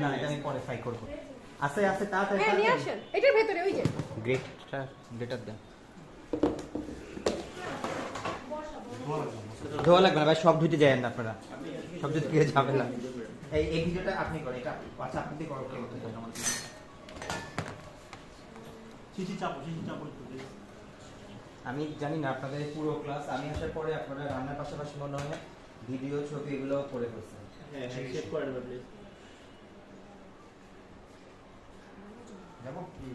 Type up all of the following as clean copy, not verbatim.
না এটা আমি পরে ফ্রাই করবো। আস্তে আস্তে তাড়াতাড়ি হ্যাঁ নিয়ে আসেন, এটার ভেতরে ওই যে গ্রেটার দেন। ধোয়া লাগবে না ভাই, সব ধুইতে যায় না আপনারা, সব ধুইতে গিয়ে যাবে না। এই ভিডিওটা আপনি করেন, এটা আচ্ছা আপনি করতে চান আমাদের আমি জানি না আপনাদের পুরো ক্লাস, আমি আসার পরে আপনারা রান্নার পাশাপাশি মনে হয় ভিডিও ছবি এগুলো করে ফেলছেন। হ্যাঁ সেভ করে দেবেন প্লিজ। যাবো কি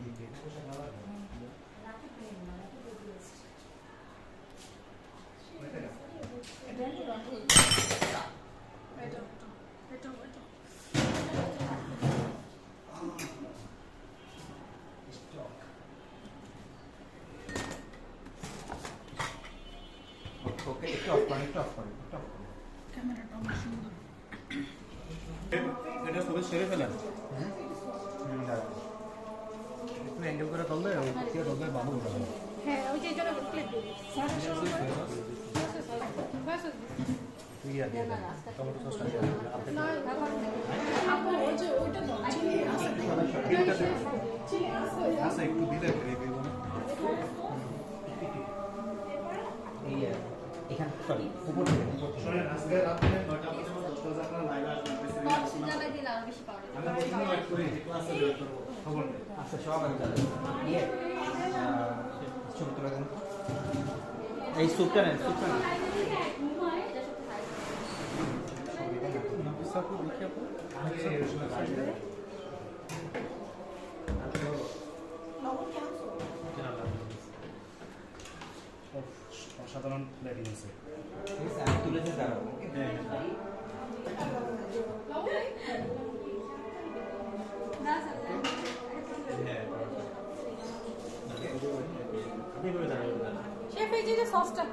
ওকে একটু অফ করেন, একটু অফ করেন, একটু অফ করেন। ক্যামেরাটা অনেক সুন্দর। এটা সবে সেরে ফেলেন। একটু অ্যাঙ্গেল করে তুললে ওই দিয়ে তুললে ভালো হবে। হ্যাঁ ওই যে জন্য ক্লিক দিই। টমেটো সসটা না আপু ওই যে ওইটা দাও, চিনি আছে চিনি আছে আচ্ছা একটু দিলে গ্রেভি বলে এই এখানে সরি উপর থেকে শুনেন আজকে রাতে 9টা পর্যন্ত 10টা আপনারা লাইভে আসবেন। জানা দিলে আরো বেশি পাওয়া যাবে। আমি প্রথমে ওয়েট করি ক্লাসে জয়েন করব খবর নেই। আচ্ছা সব আমি জানি ইয়ে ছবি তুলে দেন। এই স্যুপটা নেন, স্যুপটা নেন। সাপু দেখি আপু অসাধারণ প্লেটিং আছে। ঠিক আছে আমি তুলেছি দাঁড়াবো। আপনি করে দাঁড়াবেন। শেফ এই যে সসটা